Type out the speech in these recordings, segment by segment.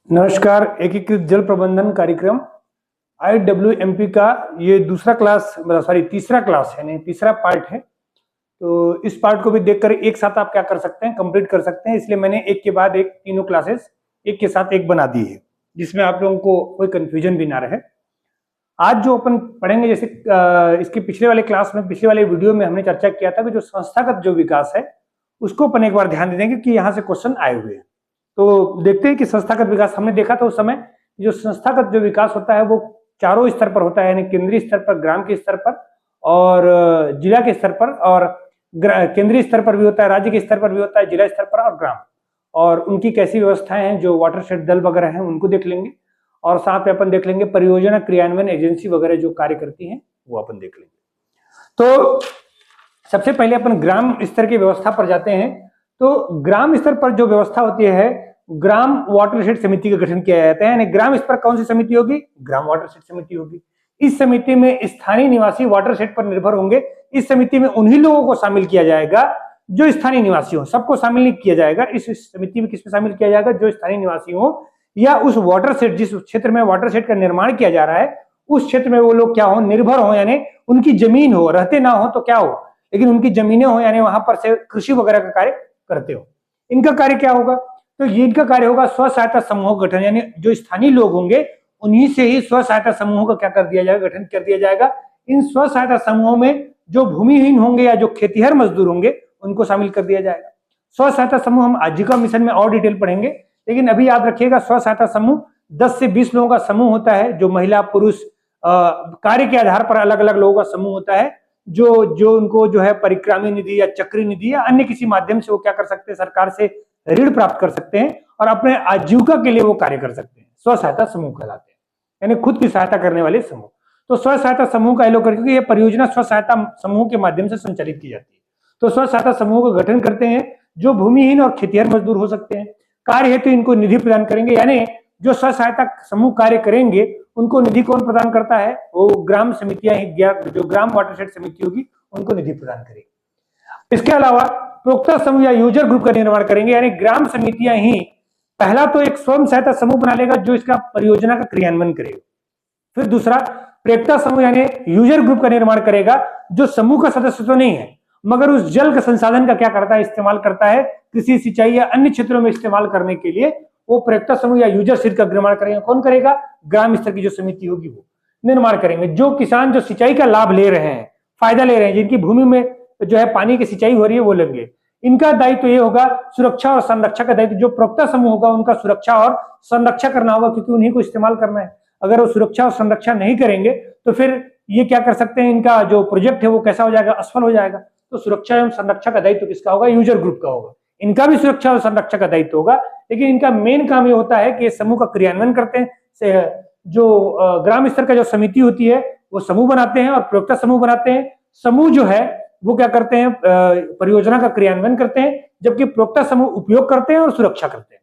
नमस्कार। एकीकृत जल प्रबंधन कार्यक्रम IWMP का ये तीसरा क्लास है, नहीं तीसरा पार्ट है। तो इस पार्ट को भी देखकर एक साथ आप क्या कर सकते हैं, कंप्लीट कर सकते हैं। इसलिए मैंने एक के बाद एक तीनों क्लासेस एक के साथ एक बना दी है, जिसमें आप लोगों को कोई कंफ्यूजन भी ना रहे। आज जो अपन पढ़ेंगे, जैसे इसके पिछले वाले क्लास में, पिछले वाले वीडियो में हमने चर्चा किया था कि जो संस्थागत जो विकास है उसको अपन एक बार ध्यान दे देंगे कि यहाँ से क्वेश्चन आए हुए हैं। तो देखते हैं कि संस्थागत विकास हमने देखा था उस समय। जो संस्थागत जो विकास होता है वो चारों स्तर पर होता है, यानी केंद्रीय स्तर पर, ग्राम के स्तर पर और जिला के स्तर पर, और केंद्रीय स्तर पर भी होता है, राज्य के स्तर पर भी होता है, जिला स्तर पर और ग्राम। और उनकी कैसी व्यवस्थाएं हैं, जो वाटरशेड दल वगैरह हैं उनको देख लेंगे, और साथ में अपन देख लेंगे परियोजना क्रियान्वयन एजेंसी वगैरह जो कार्य करती हैं वो अपन देख लेंगे। तो सबसे पहले अपन ग्राम स्तर की व्यवस्था पर जाते हैं। तो ग्राम स्तर पर जो व्यवस्था होती है, ग्राम वाटरशेड समिति का गठन किया जाता है। यानी ग्राम स्तर पर कौन सी समिति होगी? ग्राम वाटरशेड समिति होगी। इस समिति में स्थानीय निवासी वाटरशेड पर निर्भर होंगे। इस समिति में उन्हीं लोगों को शामिल किया जाएगा जो स्थानीय निवासी हो। सबको शामिल नहीं किया जाएगा। इस समिति में किसमें शामिल किया जाएगा? जो स्थानीय निवासी हो, या उस वाटरशेड, जिस क्षेत्र में वाटरशेड का निर्माण किया जा रहा है उस क्षेत्र में वो लोग क्या हो, निर्भर हो, यानी उनकी जमीन हो, रहते ना हो तो क्या हो, लेकिन उनकी जमीनें हो, यानी वहां पर से कृषि वगैरह का कार्य करते हो। इनका कार्य क्या होगा? तो ये इनका कार्य होगा स्व सहायता समूह गठन। यानी जो स्थानीय लोग होंगे उन्हीं से ही स्व सहायता समूह का क्या कर दिया जाएगा? गठन कर दिया जाएगा। इन स्व सहायता समूहों में जो भूमिहीन होंगे या जो खेतीहर मजदूर होंगे उनको शामिल कर दिया जाएगा। स्व सहायता समूह हम आजीविका मिशन में और डिटेल पढ़ेंगे, लेकिन अभी याद रखिएगा स्व सहायता समूह 10 से 20 लोगों का समूह होता है। जो महिला पुरुष कार्य के आधार पर अलग अलग लोगों का समूह होता है, जो उनको जो है परिक्रामी निधि या चक्री निधि या अन्य किसी माध्यम से वो क्या कर सकते हैं, सरकार से ऋण प्राप्त कर सकते हैं और अपने आजीविका के लिए वो कार्य कर सकते हैं। स्व सहायता समूह कहलाते हैं, यानी खुद की सहायता करने वाले समूह। तो स्व सहायता समूह का एलो करके ये परियोजना स्व सहायता समूह के माध्यम से संचालित की जाती है। तो स्व सहायता समूह का गठन करते हैं जो भूमिहीन और खेतीहर मजदूर हो सकते हैं। कार्य हेतु इनको निधि प्रदान करेंगे, यानी जो स्व सहायता समूह कार्य करेंगे उनको निधि कौन प्रदान करता है? वो ग्राम समितियां ही, जो ग्राम वाटरशेड समिति होगी उनको निधि प्रदान करेगी। इसके अलावा प्रोक्ता समूह या यूजर ग्रुप का निर्माण करेंगे, यानी ग्राम समितियां ही पहला तो एक स्वयं सहायता समूह बना लेगा जो इसका परियोजना का क्रियान्वयन करेगा। फिर दूसरा प्रेक्ता समूह यानी यूजर ग्रुप का निर्माण करेगा जो समूह का सदस्य तो नहीं है मगर उस जल का संसाधन का क्या करता है? इस्तेमाल करता है कृषि, सिंचाई या अन्य क्षेत्रों में इस्तेमाल करने के लिए। वो प्रेक्ता समूह या यूजर सीट का निर्माण करेंगे। कौन करेगा? ग्राम स्तर की जो समिति होगी वो निर्माण करेंगे। जो किसान जो सिंचाई का लाभ ले रहे हैं, फायदा ले रहे हैं, जिनकी भूमि में जो है पानी की सिंचाई हो रही है वो लेंगे। इनका दायित्व ये होगा सुरक्षा और संरक्षा का दायित्व जो प्रोक्ता समूह होगा उनका सुरक्षा और संरक्षा करना होगा, क्योंकि उन्हीं को इस्तेमाल करना है। अगर वो सुरक्षा और संरक्षा नहीं करेंगे तो फिर ये क्या कर सकते हैं, इनका जो प्रोजेक्ट है वो कैसा हो जाएगा? असफल हो जाएगा। तो सुरक्षा एवं संरक्षा का दायित्व किसका होगा? यूजर ग्रुप का होगा। इनका भी सुरक्षा और संरक्षा का दायित्व होगा, लेकिन इनका मेन काम ये होता है कि ये समूह का क्रियान्वयन करते हैं। जो ग्राम स्तर का जो समिति होती है वो समूह बनाते हैं और प्रयोक्ता समूह बनाते हैं। समूह जो है वो क्या करते हैं? परियोजना का क्रियान्वयन करते हैं, जबकि प्रयोक्ता समूह उपयोग करते हैं और सुरक्षा करते हैं।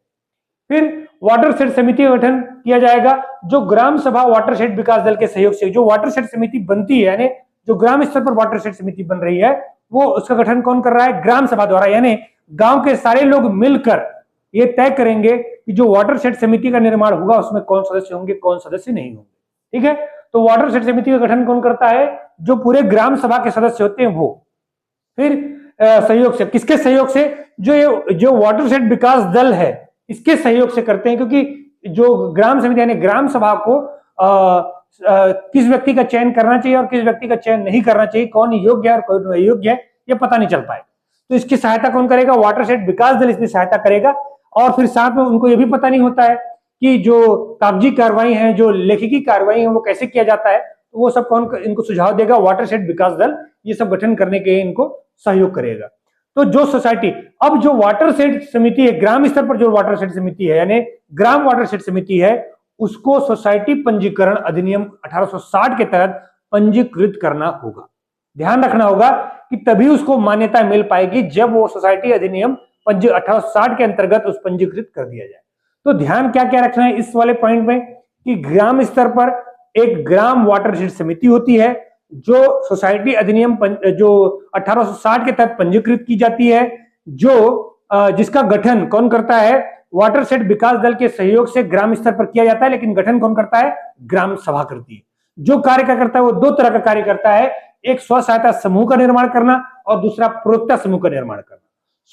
फिर वाटरशेड समिति का गठन किया जाएगा जो ग्राम सभा वाटरशेड विकास दल के सहयोग से जो वाटरशेड समिति बनती है, यानी जो ग्राम स्तर पर वाटरशेड समिति बन रही है वो उसका गठन कौन कर रहा है? ग्राम सभा द्वारा। यानी गांव के सारे लोग मिलकर ये तय करेंगे कि जो वाटरशेड समिति का निर्माण होगा उसमें कौन सदस्य होंगे, कौन सदस्य नहीं होंगे। ठीक है, तो वाटरशेड समिति का गठन कौन करता है? जो पूरे ग्राम सभा के सदस्य होते हैं वो। फिर सहयोग से, किसके सहयोग से? जो वाटरशेड विकास दल है इसके सहयोग से करते हैं, क्योंकि जो ग्राम समिति यानी ग्राम सभा को किस व्यक्ति का चयन करना चाहिए और किस व्यक्ति का चयन नहीं करना चाहिए, कौन योग्य है और कौन अयोग्य है, ये पता नहीं चल पाए। तो इसकी सहायता कौन करेगा? वाटरशेड विकास दल इसकी सहायता करेगा। और फिर साथ में उनको ये भी पता नहीं होता है कि जो कागजी कार्रवाई है, जो लेखिकी कार्रवाई है वो कैसे किया जाता है, तो वो सब कौन इनको सुझाव देगा? वाटरशेड विकास दल ये सब गठन करने के इनको सहयोग करेगा। तो जो सोसाइटी, अब जो वाटरशेड समिति है, ग्राम स्तर पर जो वाटरशेड समिति है यानी ग्राम वाटरशेड समिति है, उसको सोसाइटी पंजीकरण अधिनियम 1860 के तहत पंजीकृत करना होगा। ध्यान रखना होगा कि तभी उसको मान्यता मिल पाएगी जब वो सोसाइटी अधिनियम 1860 के अंतर्गत उस पंजीकृत कर दिया जाए। तो ध्यान क्या क्या रखना है इस वाले पॉइंट में कि ग्राम स्तर पर एक ग्राम वाटरशेड समिति होती है जो सोसाइटी अधिनियम जो 1860 के तहत पंजीकृत की जाती है, जो जिसका गठन कौन करता है? वाटरशेड विकास दल के सहयोग से ग्राम स्तर पर किया जाता है, लेकिन गठन कौन करता है? ग्राम सभा करती है। जो कार्य क्या करता है वो दो तरह का कार्य करता है, एक स्व सहायता समूह का निर्माण करना और दूसरा प्रयोक्ता समूह का निर्माण करना।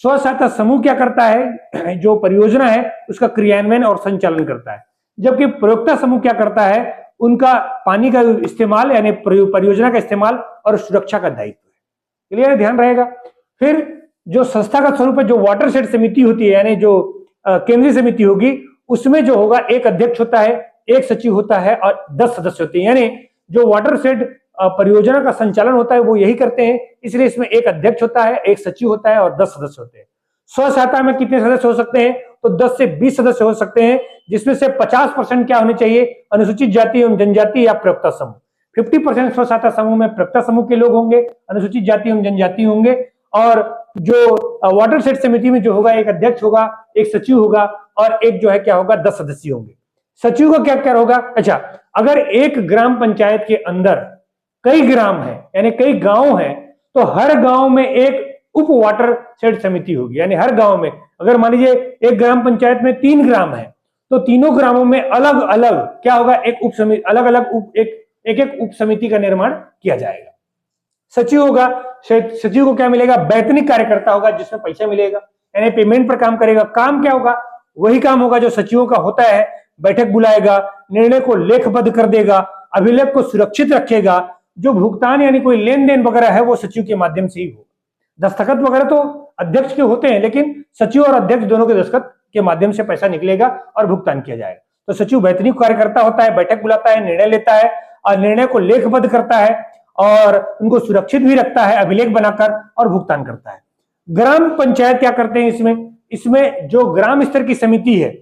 स्व सहायता समूह क्या करता है? जो परियोजना है उसका क्रियान्वयन और संचालन करता है, जबकि प्रयोक्ता समूह क्या करता है? उनका पानी का इस्तेमाल यानी परियोजना का इस्तेमाल और सुरक्षा का दायित्व है। क्लियर, ध्यान रहेगा। फिर जो संस्था का स्वरूप है, जो वाटरशेड समिति होती है यानी जो केंद्रीय समिति होगी, उसमें जो होगा एक अध्यक्ष होता है, एक सचिव होता है और 10 सदस्य होते हैं। यानी जो वाटरशेड परियोजना का संचालन होता है वो यही करते हैं, इसलिए इसमें एक अध्यक्ष होता है, एक सचिव होता है और 10 सदस्य होते हैं। स्व सहायता में कितने सदस्य हो सकते हैं? तो 10 से 20 सदस्य हो सकते हैं, जिसमें से 50% क्या होने चाहिए? अनुसूचित जाति एवं जनजाति या प्रयोक्ता समूह। 50% स्व सहायता समूह में प्रयोक्ता समूह के लोग होंगे, अनुसूचित जाति एवं जनजाति होंगे, और जो वाटरशेड समिति में जो होगा एक अध्यक्ष होगा, एक सचिव होगा और एक जो है क्या होगा? 10 सदस्य होंगे। सचिव का क्या क्या होगा? अच्छा, अगर एक ग्राम पंचायत के अंदर कई ग्राम है यानी कई गांव है, तो हर गांव में एक उप वाटरशेड समिति होगी। यानी हर गांव में, अगर मान लीजिए एक ग्राम पंचायत में 3 ग्राम है, तो तीनों ग्रामों में अलग अलग क्या होगा? एक उप समिति, अलग अलग एक उप समिति का निर्माण किया जाएगा। सचिव होगा, सचिव को क्या मिलेगा? वैतनिक कार्यकर्ता होगा, जिसमें पैसा मिलेगा, यानी पेमेंट पर काम करेगा। काम क्या होगा? वही काम होगा जो सचिवों का होता है, बैठक बुलाएगा, निर्णय को लेखबद्ध कर देगा, अभिलेख को सुरक्षित रखेगा, जो भुगतान यानी कोई लेन देन वगैरह है वो सचिव के माध्यम से ही होगा। दस्तखत वगैरह तो अध्यक्ष के होते हैं, लेकिन सचिव और अध्यक्ष दोनों के दस्तखत के माध्यम से पैसा निकलेगा और भुगतान किया जाएगा। तो सचिव वैतनिक कार्यकर्ता होता है, बैठक बुलाता है, निर्णय लेता है और निर्णय को लेखबद्ध करता है और उनको सुरक्षित भी रखता है अभिलेख बनाकर और भुगतान करता है। ग्राम पंचायत क्या करते हैं? इसमें जो ग्राम स्तर की समिति है,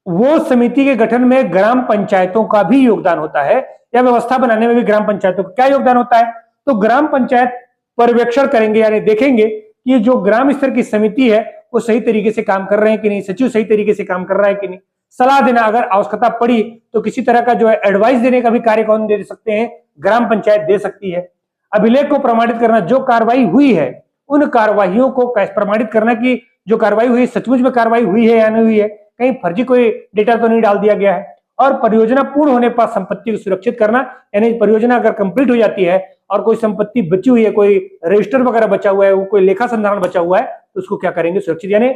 वो समिति के गठन में ग्राम पंचायतों का भी योगदान होता है, या व्यवस्था बनाने में भी ग्राम पंचायतों का क्या योगदान होता है? तो ग्राम पंचायत पर्यवेक्षण करेंगे, यानी देखेंगे कि जो ग्राम स्तर की समिति है वो सही तरीके से काम कर रहे हैं कि नहीं, सचिव सही तरीके से काम कर रहा है कि नहीं। सलाह देना, अगर आवश्यकता पड़ी तो किसी तरह का जो है एडवाइस देने का भी कार्य कौन दे सकते हैं? ग्राम पंचायत दे सकती है। अभिलेख को प्रमाणित करना, जो कार्रवाई हुई है उन कार्रवाइयों को प्रमाणित करना कि जो कार्रवाई हुई सचमुच में कार्रवाई हुई है या नहीं हुई है, कहीं फर्जी कोई डेटा तो नहीं डाल दिया गया है। और परियोजना पूर्ण होने पर संपत्ति को सुरक्षित करना, यानी परियोजना अगर कंप्लीट हो जाती है और कोई संपत्ति बची हुई है, कोई रजिस्टर वगैरह बचा हुआ है, वो कोई लेखा संधारण बचा हुआ है, तो उसको क्या करेंगे? सुरक्षित। यानी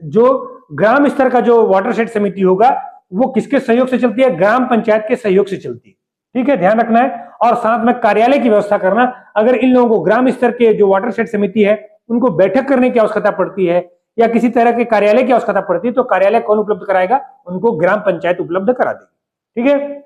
जो ग्राम स्तर का जो वाटरशेड समिति होगा वो किसके सहयोग से चलती है? ग्राम पंचायत के सहयोग से चलती है। ठीक है, ध्यान रखना है। और साथ में कार्यालय की व्यवस्था करना, अगर इन लोगों को ग्राम स्तर के जो वाटरशेड समिति है उनको बैठक करने की आवश्यकता पड़ती है या किसी तरह के कार्यालय की आवश्यकता पड़ती है, तो कार्यालय कौन उपलब्ध कराएगा? उनको ग्राम पंचायत उपलब्ध करा देगी। ठीक है,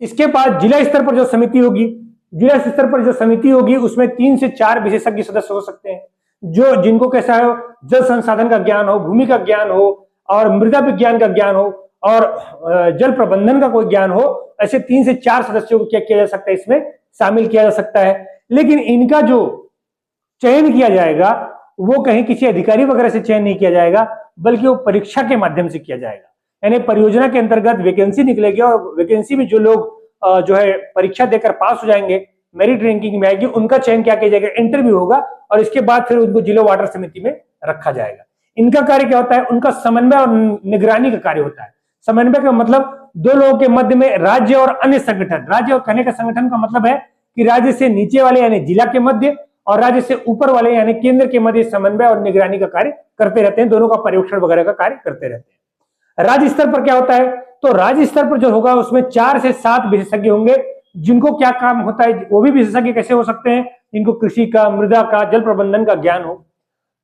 इसके बाद जिला स्तर पर जो समिति होगी, जिला स्तर पर जो समिति होगी उसमें 3 से 4 विशेषज्ञ सदस्य हो सकते हैं, जो जिनको कैसा है? जल संसाधन का ज्ञान हो, भूमि का ज्ञान हो और मृदा विज्ञान का ज्ञान हो और जल प्रबंधन का कोई ज्ञान हो। ऐसे 3 से 4 सदस्यों को क्या किया जा सकता है? इसमें शामिल किया जा सकता है। लेकिन इनका जो चयन किया जाएगा वो कहीं किसी अधिकारी वगैरह से चयन नहीं किया जाएगा, बल्कि वो परीक्षा के माध्यम से किया जाएगा। यानी परियोजना के अंतर्गत वैकेंसी निकलेगी और वैकेंसी में जो लोग जो है परीक्षा देकर पास हो जाएंगे, मेरिट रैंकिंग में आएगी, उनका चयन क्या किया जाएगा? इंटरव्यू होगा और इसके बाद फिर उनको जिला वाटर समिति में रखा जाएगा। इनका कार्य क्या होता है? उनका समन्वय और निगरानी का कार्य होता है। समन्वय का मतलब दो लोगों के मध्य में राज्य और अन्य संगठन, राज्य और कहने का संगठन का मतलब है कि राज्य से नीचे वाले यानी जिला के मध्य और राज्य से ऊपर वाले यानी केंद्र के मध्य समन्वय और निगरानी का कार्य करते रहते हैं, दोनों का पर्यवेक्षण वगैरह का कार्य करते रहते हैं। राज्य स्तर पर क्या होता है? तो राज्य स्तर पर जो होगा उसमें 4 से 7 विशेषज्ञ होंगे, जिनको क्या काम होता है? वो भी विशेषज्ञ कैसे हो सकते हैं? जिनको कृषि का, मृदा का, जल प्रबंधन का ज्ञान हो।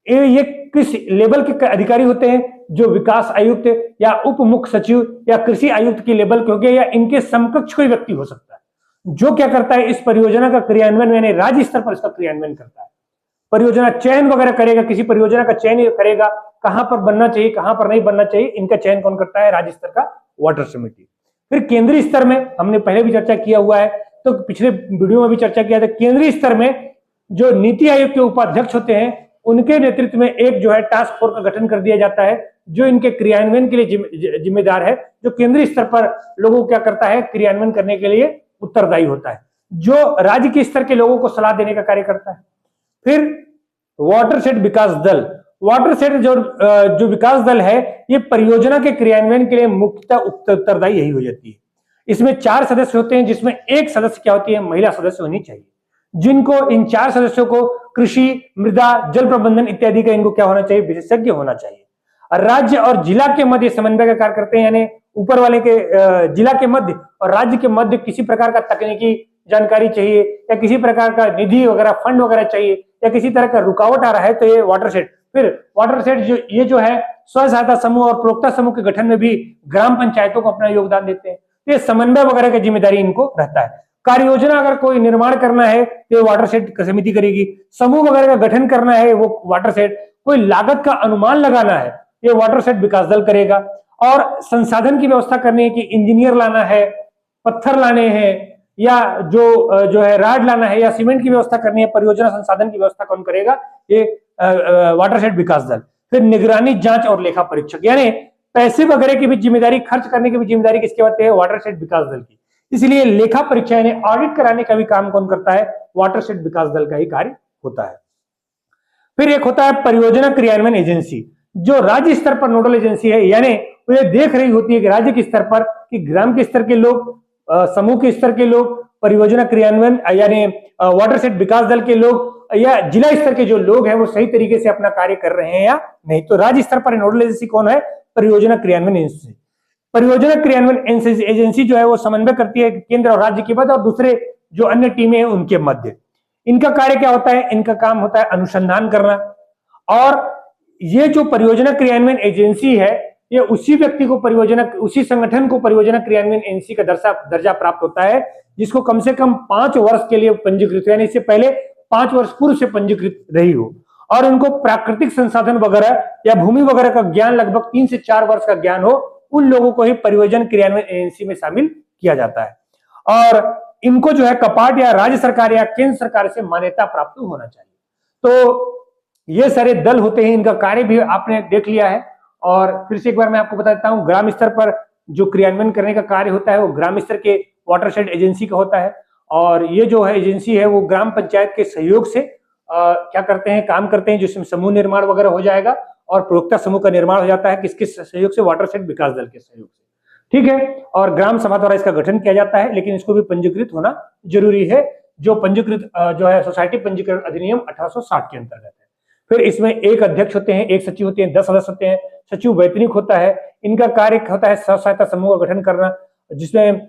ये किस लेवल के अधिकारी होते हैं? जो विकास आयुक्त या उप मुख्य सचिव या कृषि आयुक्त के लेवल के होंगे, या इनके समकक्ष कोई व्यक्ति हो सकता है, जो क्या करता है? इस परियोजना का क्रियान्वयन यानी राज्य स्तर पर इसका क्रियान्वयन करता है। परियोजना चयन वगैरह करेगा, किसी परियोजना का चयन करेगा, कहां पर बनना चाहिए, कहां पर नहीं बनना चाहिए, इनका चयन कौन करता है? राज्य स्तर का वाटर समिति। फिर केंद्रीय स्तर में हमने पहले भी चर्चा किया हुआ है, तो पिछले वीडियो में भी चर्चा किया था। केंद्रीय स्तर में जो नीति आयोग के उपाध्यक्ष होते हैं, उनके नेतृत्व में एक जो है टास्क फोर्स का गठन कर दिया जाता है, जो इनके क्रियान्वयन के लिए जिम्मेदार है, जो केंद्रीय स्तर पर लोगों को क्या करता है? क्रियान्वयन करने के लिए उत्तरदायी होता है, जो राज्य के स्तर के लोगों को सलाह देने का कार्य करता है। फिर वाटरशेड विकास दल, वाटरशेड जो विकास दल है, ये परियोजना के क्रियान्वयन के लिए मुख्यतः उत्तरदायी यही हो जाती है। इसमें 4 सदस्य होते हैं, जिसमें एक सदस्य क्या होती है, महिला सदस्य होनी चाहिए, जिनको इन 4 सदस्यों को कृषि, मृदा, जल प्रबंधन इत्यादि का इनको क्या होना चाहिए, विशेषज्ञ होना चाहिए। राज्य और जिला के मध्य समन्वय का कार्य करते हैं, यानी ऊपर वाले के जिला के मध्य और राज्य के मध्य किसी प्रकार का तकनीकी जानकारी चाहिए या किसी प्रकार का निधि वगैरह, फंड वगैरह चाहिए या किसी तरह का रुकावट आ रहा है, तो ये वाटरशेड, फिर वाटरशेड जो है स्व सहायता समूह और प्रोक्ता समूह के गठन में भी ग्राम पंचायतों को अपना योगदान देते हैं। ये समन्वय वगैरह की जिम्मेदारी इनको रहता है। कार्य योजना अगर कोई निर्माण करना है तो वाटरशेड समिति करेगी। समूह वगैरह का गठन करना है वो वाटरशेड, कोई लागत का अनुमान लगाना है ये वाटरशेड विकास दल करेगा। और संसाधन की व्यवस्था करनी है कि इंजीनियर लाना है, पत्थर लाने हैं या जो है राड लाना है या सीमेंट की व्यवस्था करनी है, परियोजना संसाधन की व्यवस्था कौन करेगा, ये वाटरशेड विकास दल। फिर निगरानी, जांच और लेखा परीक्षक, यानी पैसे वगैरह की भी जिम्मेदारी, खर्च करने की भी जिम्मेदारी किसके होती है, वाटरशेड विकास दल की। इसलिए लेखा परीक्षा यानी ऑडिट कराने का भी काम कौन करता है, वाटरशेड विकास दल का ही कार्य होता है। फिर एक होता है परियोजना क्रियान्वयन एजेंसी, जो राज्य स्तर पर नोडल एजेंसी है, यानी वो ये देख रही होती है कि राज्य के स्तर पर कि ग्राम के स्तर के लोग, समूह के स्तर के लोग, परियोजना क्रियान्वयन यानी वाटरशेड विकास दल के लोग या जिला स्तर के जो लोग हैं वो सही तरीके से अपना कार्य कर रहे हैं या नहीं। तो राज्य स्तर पर नोडल एजेंसी कौन है, परियोजना क्रियान्वयन एजेंसी। परियोजना क्रियान्वयन एजेंसी जो है वो समन्वय करती है केंद्र और राज्य के मध्य और दूसरे जो अन्य टीमें हैं उनके मध्य। इनका कार्य क्या होता है, इनका काम होता है अनुसंधान करना। और ये जो परियोजना क्रियान्वयन एजेंसी है ये उसी व्यक्ति को उसी संगठन को परियोजना क्रियान्वयन एजेंसी का दर्जा प्राप्त होता है जिसको कम से कम 5 वर्ष के लिए पंजीकृत, यानी इससे पहले 5 वर्ष पूर्व से पंजीकृत रही हो, और उनको प्राकृतिक संसाधन वगैरह या भूमि वगैरह का ज्ञान लगभग 3 से 4 वर्ष का ज्ञान हो, उन लोगों को ही परियोजना क्रियान्वयन एजेंसी में शामिल किया जाता है। और इनको जो है कपाट या राज्य सरकार या केंद्र सरकार से मान्यता प्राप्त होना चाहिए। तो ये सारे दल होते हैं, इनका कार्य भी आपने देख लिया है। और फिर से एक बार मैं आपको बता देता हूं, ग्राम स्तर पर जो क्रियान्वयन करने का कार्य होता है वो ग्राम स्तर के वाटरशेड एजेंसी का होता है। और ये जो है एजेंसी है वो ग्राम पंचायत के सहयोग से क्या करते हैं, काम करते हैं, जिसमें समूह निर्माण वगैरह हो जाएगा और प्रयोक्ता समूह का निर्माण हो जाता है, किसके सहयोग से, वाटरशेड विकास दल के सहयोग से। ठीक है। और ग्राम सभा द्वारा इसका गठन किया जाता है, लेकिन इसको भी पंजीकृत होना जरूरी है, जो पंजीकृत जो है सोसाइटी पंजीकरण अधिनियम 1860 के अंतर्गत है। फिर इसमें एक अध्यक्ष होते हैं, एक सचिव होते हैं, 10 सदस्य होते हैं। सचिव वैतनिक होता है। इनका कार्य होता है स्व सहायता समूह का गठन करना, जिसमें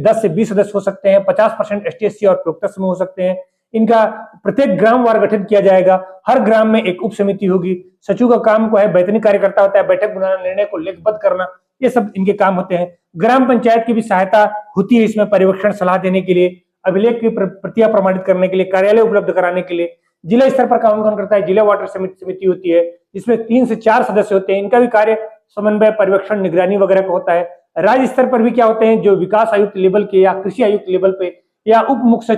10 से 20 सदस्य हो सकते हैं। 50% ST/SC और प्रयोक्ता समूह हो सकते हैं। इनका प्रत्येक ग्राम वार गठन किया जाएगा। हर ग्राम में एक उप समिति होगी। सचिव का काम को है वैतनिक कार्यकर्ता होता है, बैठक बुलाना, निर्णय को लेखबद्ध करना, ये सब इनके काम होते हैं। ग्राम पंचायत की भी सहायता होती है इसमें, पर्यवेक्षण सलाह देने के लिए, अभिलेख की प्रतियां प्रमाणित करने के लिए, कार्यालय उपलब्ध कराने के लिए। जिला स्तर पर काम कौन करता है, जिला वाटर समिति होती है, जिसमें 3 से 4 सदस्य होते हैं। इनका भी कार्य समन्वय, पर्यवेक्षण, निगरानी वगैरह का होता है। राज्य स्तर पर भी क्या होते हैं, जो विकास आयुक्त लेवल के या कृषि आयुक्त लेवल पे या उप मुख्य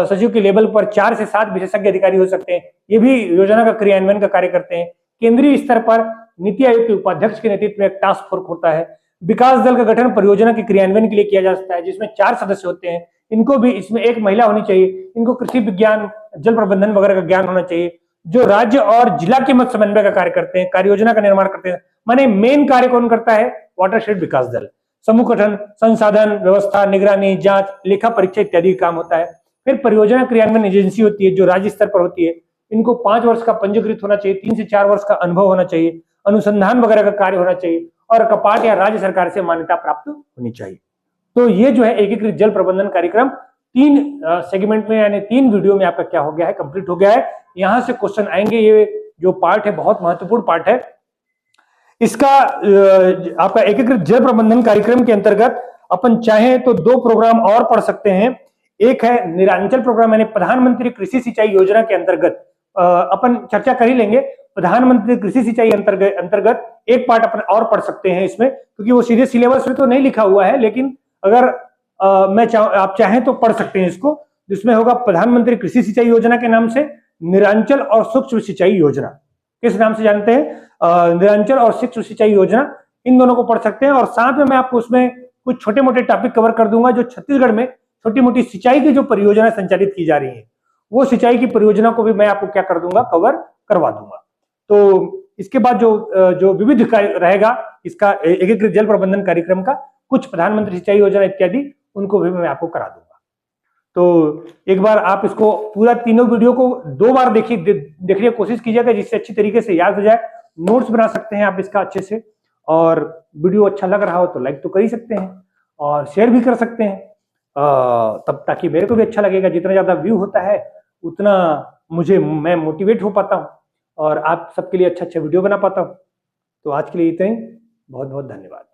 सचिव के लेवल पर 4 से 7 विशेषज्ञ अधिकारी हो सकते हैं। ये भी योजना का क्रियान्वयन का कार्य करते हैं। केंद्रीय स्तर पर नीति आयोग के उपाध्यक्ष के नेतृत्व में एक टास्क फोर्स होता है। विकास दल का गठन परियोजना के क्रियान्वयन के लिए किया जा सकता है, जिसमें 4 सदस्य होते हैं। इनको भी, इसमें एक महिला होनी चाहिए। इनको कृषि विज्ञान, जल प्रबंधन वगैरह का ज्ञान होना चाहिए, जो राज्य और जिला के मध्य समन्वय का कार्य करते हैं, कार्य योजना का निर्माण करते हैं। माने मेन कार्य कौन करता है, वाटरशेड विकास दल। समूह गठन, संसाधन व्यवस्था, निगरानी, जांच, लेखा परीक्षा इत्यादि काम होता है। फिर परियोजना क्रियान्वयन एजेंसी होती है जो राज्य स्तर पर होती है। इनको 5 वर्ष का पंजीकृत होना चाहिए, 3 से 4 वर्ष का अनुभव होना चाहिए, अनुसंधान वगैरह का कार्य होना चाहिए और कपाट या राज्य सरकार से मान्यता प्राप्त होनी चाहिए। तो ये जो है एकीकृत जल प्रबंधन कार्यक्रम 3 सेगमेंट में यानी 3 वीडियो में आपका क्या हो गया है, कंप्लीट हो गया है। यहां से क्वेश्चन आएंगे। ये जो पार्ट है बहुत महत्वपूर्ण पार्ट है। इसका आपका एकीकृत जल प्रबंधन कार्यक्रम के अंतर्गत अपन चाहें तो 2 प्रोग्राम और पढ़ सकते हैं। एक है निरांचल प्रोग्राम, यानी प्रधानमंत्री कृषि सिंचाई योजना के अंतर्गत अपन चर्चा कर ही लेंगे। प्रधानमंत्री कृषि सिंचाई अंतर्गत एक पार्ट अपन और पढ़ सकते हैं इसमें, क्योंकि वो सीधे सिलेबस में तो नहीं लिखा हुआ है, लेकिन अगर आप चाहें तो पढ़ सकते हैं इसको, जिसमें होगा प्रधानमंत्री कृषि सिंचाई योजना के नाम से निरांचल और सूक्ष्म सिंचाई योजना। किस नाम से जानते हैं, निरांचल और सूक्ष्म सिंचाई योजना, इन दोनों को पढ़ सकते हैं। और साथ में मैं आपको उसमें कुछ छोटे मोटे टॉपिक कवर कर दूंगा जो छत्तीसगढ़ में छोटी मोटी सिंचाई की जो परियोजना संचालित की जा रही है, वो सिंचाई की परियोजना को भी मैं आपको क्या कर दूंगा, कवर करवा दूंगा। तो इसके बाद जो विविध कार्य रहेगा इसका एकीकृत जल प्रबंधन कार्यक्रम का, कुछ प्रधानमंत्री सिंचाई योजना इत्यादि, उनको भी मैं आपको करा दूंगा। तो एक बार आप इसको पूरा तीनों वीडियो को 2 बार देखने की कोशिश कीजिएगा, जिससे अच्छी तरीके से याद हो जाए। नोट्स बना सकते हैं आप इसका अच्छे से, और वीडियो अच्छा लग रहा हो तो लाइक तो कर ही सकते हैं और शेयर भी कर सकते हैं, तब ताकि मेरे को भी अच्छा लगेगा। जितना ज्यादा व्यू होता है उतना मैं मोटिवेट हो पाता हूँ और आप सबके लिए अच्छा वीडियो बना पाता हूँ। तो आज के लिए इतना ही, बहुत बहुत धन्यवाद।